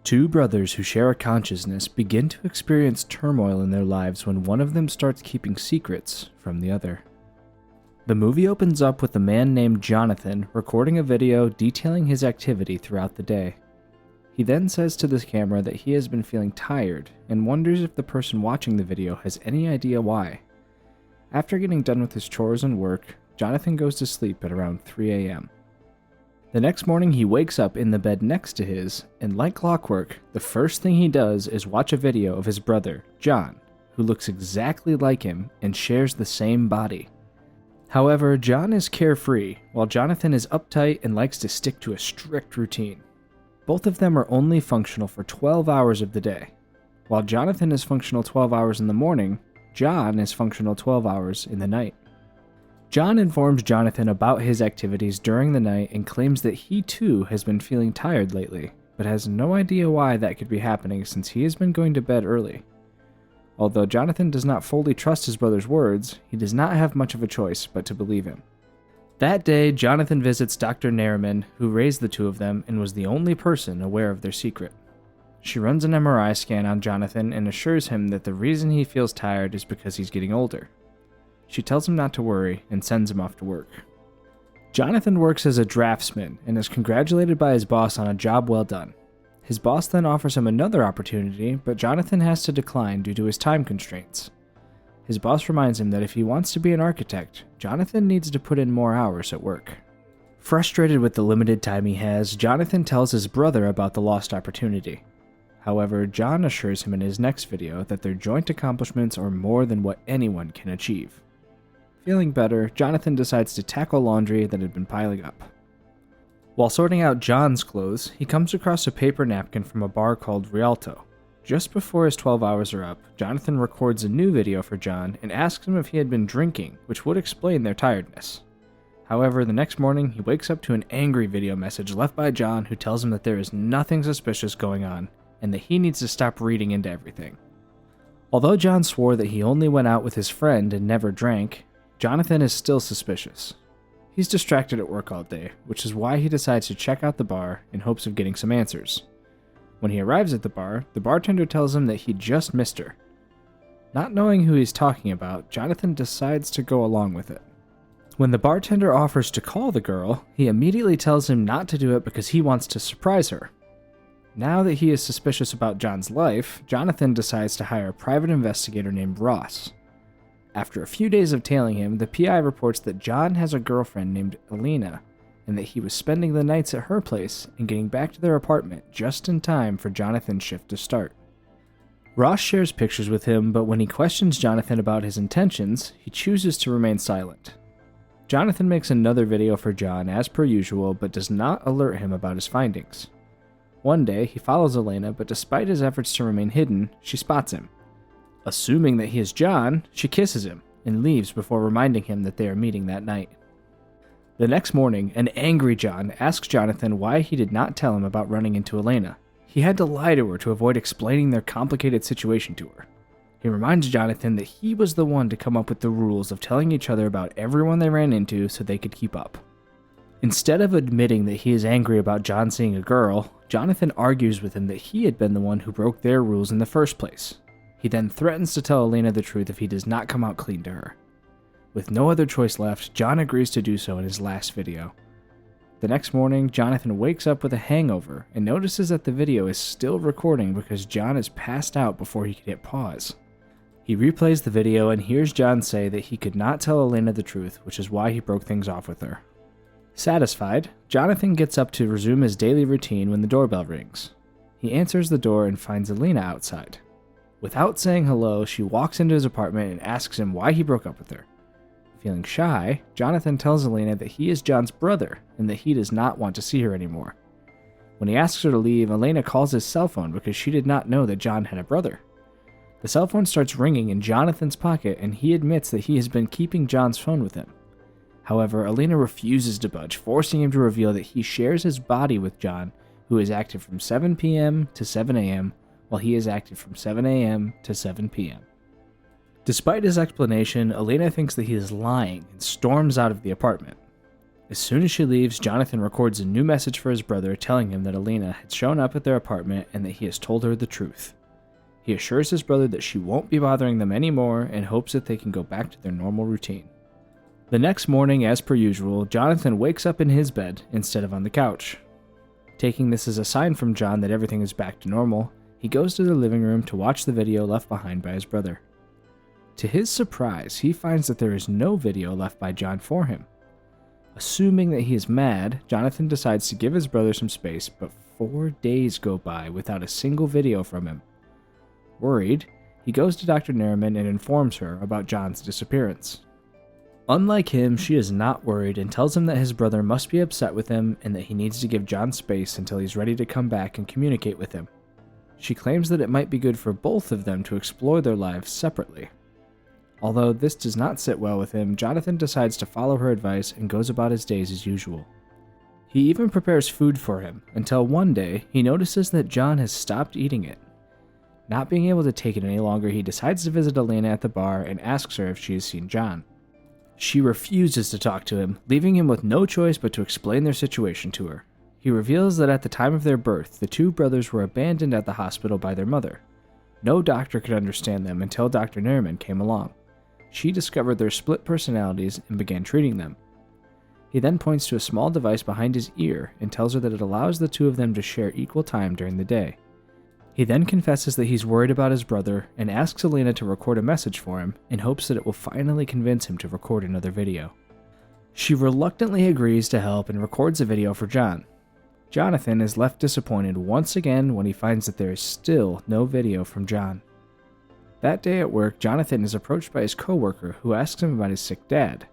Two brothers who share a consciousness begin to experience turmoil in their lives when one of them starts keeping secrets from the other. The movie opens up with a man named Jonathan recording a video detailing his activity throughout the day. He then says to the camera that he has been feeling tired and wonders if the person watching the video has any idea why. After getting done with his chores and work, Jonathan goes to sleep at around 3 a.m. The next morning he wakes up in the bed next to his, and like clockwork, the first thing he does is watch a video of his brother, John, who looks exactly like him and shares the same body. However, John is carefree, while Jonathan is uptight and likes to stick to a strict routine. Both of them are only functional for 12 hours of the day. While Jonathan is functional 12 hours in the morning, John is functional 12 hours in the night. John informs Jonathan about his activities during the night and claims that he too has been feeling tired lately, but has no idea why that could be happening since he has been going to bed early. Although Jonathan does not fully trust his brother's words, he does not have much of a choice but to believe him. That day, Jonathan visits Dr. Nariman, who raised the two of them and was the only person aware of their secret. She runs an MRI scan on Jonathan and assures him that the reason he feels tired is because he's getting older. She tells him not to worry and sends him off to work. Jonathan works as a draftsman and is congratulated by his boss on a job well done. His boss then offers him another opportunity, but Jonathan has to decline due to his time constraints. His boss reminds him that if he wants to be an architect, Jonathan needs to put in more hours at work. Frustrated with the limited time he has, Jonathan tells his brother about the lost opportunity. However, John assures him in his next video that their joint accomplishments are more than what anyone can achieve. Feeling better, Jonathan decides to tackle laundry that had been piling up. While sorting out John's clothes, he comes across a paper napkin from a bar called Rialto. Just before his 12 hours are up, Jonathan records a new video for John and asks him if he had been drinking, which would explain their tiredness. However, the next morning, he wakes up to an angry video message left by John who tells him that there is nothing suspicious going on and that he needs to stop reading into everything. Although John swore that he only went out with his friend and never drank, Jonathan is still suspicious. He's distracted at work all day, which is why he decides to check out the bar in hopes of getting some answers. When he arrives at the bar, the bartender tells him that he just missed her. Not knowing who he's talking about, Jonathan decides to go along with it. When the bartender offers to call the girl, he immediately tells him not to do it because he wants to surprise her. Now that he is suspicious about John's life, Jonathan decides to hire a private investigator named Ross. After a few days of tailing him, the PI reports that John has a girlfriend named Elena, and that he was spending the nights at her place and getting back to their apartment just in time for Jonathan's shift to start. Ross shares pictures with him, but when he questions Jonathan about his intentions, he chooses to remain silent. Jonathan makes another video for John as per usual, but does not alert him about his findings. One day, he follows Elena, but despite his efforts to remain hidden, she spots him. Assuming that he is John, she kisses him and leaves before reminding him that they are meeting that night. The next morning, an angry John asks Jonathan why he did not tell him about running into Elena. He had to lie to her to avoid explaining their complicated situation to her. He reminds Jonathan that he was the one to come up with the rules of telling each other about everyone they ran into so they could keep up. Instead of admitting that he is angry about John seeing a girl, Jonathan argues with him that he had been the one who broke their rules in the first place. He then threatens to tell Elena the truth if he does not come out clean to her. With no other choice left, John agrees to do so in his last video. The next morning, Jonathan wakes up with a hangover and notices that the video is still recording because John is passed out before he can hit pause. He replays the video and hears John say that he could not tell Elena the truth, which is why he broke things off with her. Satisfied, Jonathan gets up to resume his daily routine when the doorbell rings. He answers the door and finds Elena outside. Without saying hello, she walks into his apartment and asks him why he broke up with her. Feeling shy, Jonathan tells Elena that he is John's brother and that he does not want to see her anymore. When he asks her to leave, Elena calls his cell phone because she did not know that John had a brother. The cell phone starts ringing in Jonathan's pocket and he admits that he has been keeping John's phone with him. However, Elena refuses to budge, forcing him to reveal that he shares his body with John, who is active from 7 p.m. to 7 a.m., while he is active from 7 a.m. to 7 p.m. Despite his explanation, Elena thinks that he is lying and storms out of the apartment. As soon as she leaves, Jonathan records a new message for his brother telling him that Elena had shown up at their apartment and that he has told her the truth. He assures his brother that she won't be bothering them anymore and hopes that they can go back to their normal routine. The next morning, as per usual, Jonathan wakes up in his bed instead of on the couch. Taking this as a sign from John that everything is back to normal, he goes to the living room to watch the video left behind by his brother. To his surprise, he finds that there is no video left by John for him. Assuming that he is mad, Jonathan decides to give his brother some space, but 4 days go by without a single video from him. Worried, he goes to Dr. Nerman and informs her about John's disappearance. Unlike him, she is not worried and tells him that his brother must be upset with him and that he needs to give John space until he's ready to come back and communicate with him. She claims that it might be good for both of them to explore their lives separately. Although this does not sit well with him, Jonathan decides to follow her advice and goes about his days as usual. He even prepares food for him, until one day he notices that John has stopped eating it. Not being able to take it any longer, he decides to visit Elena at the bar and asks her if she has seen John. She refuses to talk to him, leaving him with no choice but to explain their situation to her. He reveals that at the time of their birth, the two brothers were abandoned at the hospital by their mother. No doctor could understand them until Dr. Nerman came along. She discovered their split personalities and began treating them. He then points to a small device behind his ear and tells her that it allows the two of them to share equal time during the day. He then confesses that he's worried about his brother and asks Elena to record a message for him in hopes that it will finally convince him to record another video. She reluctantly agrees to help and records a video for John. Jonathan is left disappointed once again when he finds that there is still no video from John. That day at work, Jonathan is approached by his coworker who asks him about his sick dad.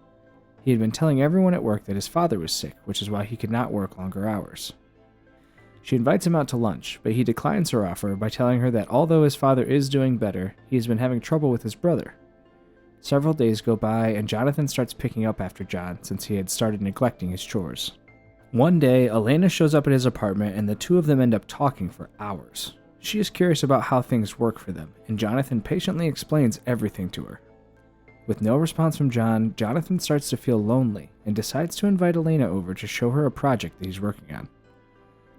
He had been telling everyone at work that his father was sick, which is why he could not work longer hours. She invites him out to lunch, but he declines her offer by telling her that although his father is doing better, he has been having trouble with his brother. Several days go by and Jonathan starts picking up after John since he had started neglecting his chores. One day, Elena shows up at his apartment and the two of them end up talking for hours. She is curious about how things work for them, and Jonathan patiently explains everything to her. With no response from John, Jonathan starts to feel lonely and decides to invite Elena over to show her a project that he's working on.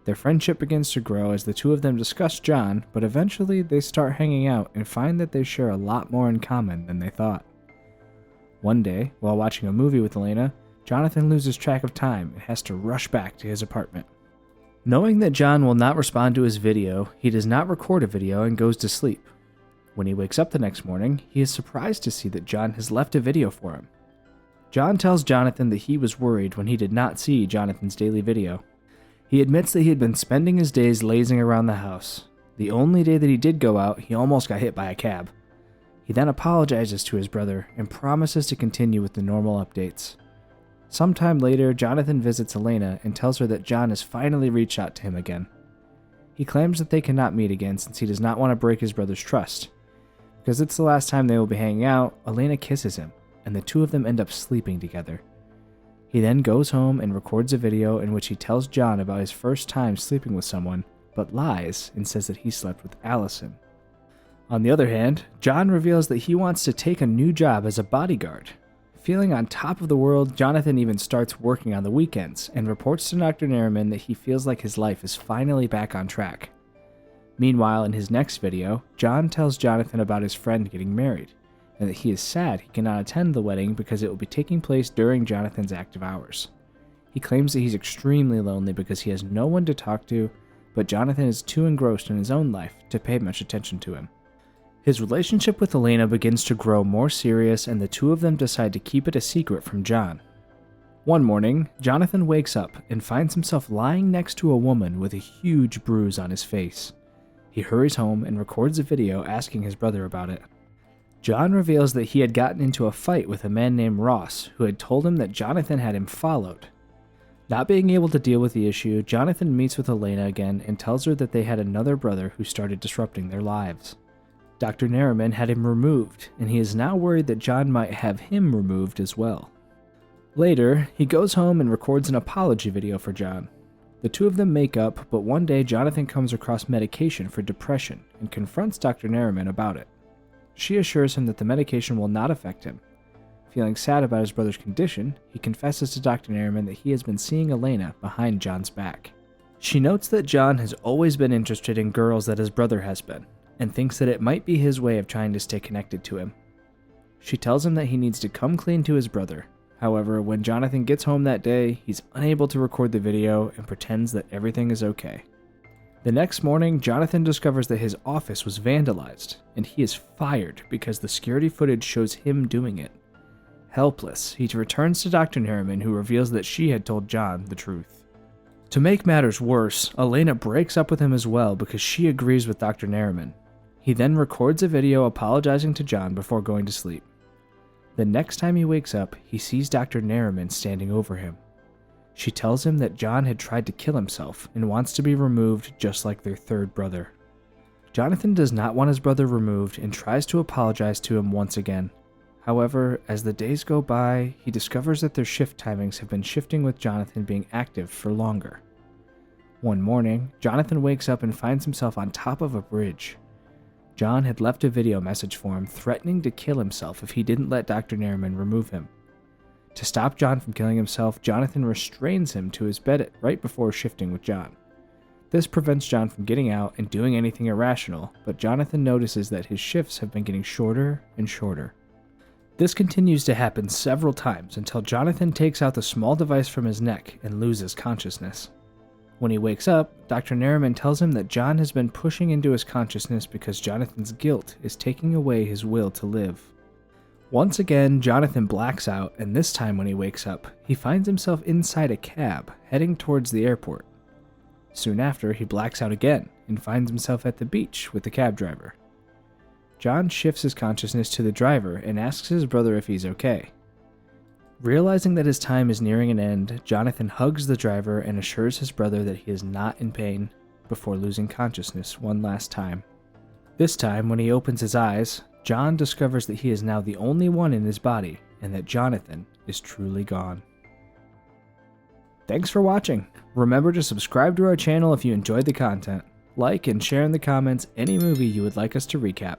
Their friendship begins to grow as the two of them discuss John, but eventually they start hanging out and find that they share a lot more in common than they thought. One day, while watching a movie with Elena, Jonathan loses track of time and has to rush back to his apartment. Knowing that John will not respond to his video, he does not record a video and goes to sleep. When he wakes up the next morning, he is surprised to see that John has left a video for him. John tells Jonathan that he was worried when he did not see Jonathan's daily video. He admits that he had been spending his days lazing around the house. The only day that he did go out, he almost got hit by a cab. He then apologizes to his brother and promises to continue with the normal updates. Sometime later, Jonathan visits Elena and tells her that John has finally reached out to him again. He claims that they cannot meet again since he does not want to break his brother's trust. Because it's the last time they will be hanging out, Elena kisses him, and the two of them end up sleeping together. He then goes home and records a video in which he tells John about his first time sleeping with someone, but lies and says that he slept with Allison. On the other hand, John reveals that he wants to take a new job as a bodyguard. Feeling on top of the world, Jonathan even starts working on the weekends and reports to Dr. Nerman that he feels like his life is finally back on track. Meanwhile, in his next video, John tells Jonathan about his friend getting married, and that he is sad he cannot attend the wedding because it will be taking place during Jonathan's active hours. He claims that he's extremely lonely because he has no one to talk to, but Jonathan is too engrossed in his own life to pay much attention to him. His relationship with Elena begins to grow more serious, and the two of them decide to keep it a secret from John. One morning, Jonathan wakes up and finds himself lying next to a woman with a huge bruise on his face. He hurries home and records a video asking his brother about it. John reveals that he had gotten into a fight with a man named Ross, who had told him that Jonathan had him followed. Not being able to deal with the issue, Jonathan meets with Elena again and tells her that they had another brother who started disrupting their lives. Dr. Nerman had him removed, and he is now worried that John might have him removed as well. Later, he goes home and records an apology video for John. The two of them make up, but one day Jonathan comes across medication for depression and confronts Dr. Nerman about it. She assures him that the medication will not affect him. Feeling sad about his brother's condition, he confesses to Dr. Nairman that he has been seeing Elena behind John's back. She notes that John has always been interested in girls that his brother has been, and thinks that it might be his way of trying to stay connected to him. She tells him that he needs to come clean to his brother. However, when Jonathan gets home that day, he's unable to record the video and pretends that everything is okay. The next morning, Jonathan discovers that his office was vandalized, and he is fired because the security footage shows him doing it. Helpless, he returns to Dr. Nairman, who reveals that she had told John the truth. To make matters worse, Elena breaks up with him as well because she agrees with Dr. Nairman. He then records a video apologizing to John before going to sleep. The next time he wakes up, he sees Dr. Nairman standing over him. She tells him that John had tried to kill himself and wants to be removed just like their third brother. Jonathan does not want his brother removed and tries to apologize to him once again. However, as the days go by, he discovers that their shift timings have been shifting with Jonathan being active for longer. One morning, Jonathan wakes up and finds himself on top of a bridge. John had left a video message for him threatening to kill himself if he didn't let Dr. Nairman remove him. To stop John from killing himself, Jonathan restrains him to his bed right before shifting with John. This prevents John from getting out and doing anything irrational, but Jonathan notices that his shifts have been getting shorter and shorter. This continues to happen several times until Jonathan takes out the small device from his neck and loses consciousness. When he wakes up, Dr. Nairman tells him that John has been pushing into his consciousness because Jonathan's guilt is taking away his will to live. Once again, Jonathan blacks out, and this time when he wakes up, he finds himself inside a cab, heading towards the airport. Soon after, he blacks out again, and finds himself at the beach with the cab driver. John shifts his consciousness to the driver and asks his brother if he's okay. Realizing that his time is nearing an end, Jonathan hugs the driver and assures his brother that he is not in pain, before losing consciousness one last time. This time, when he opens his eyes, John discovers that he is now the only one in his body, and that Jonathan is truly gone. Thanks for watching. Remember to subscribe to our channel if you enjoyed the content. Like and share in the comments any movie you would like us to recap.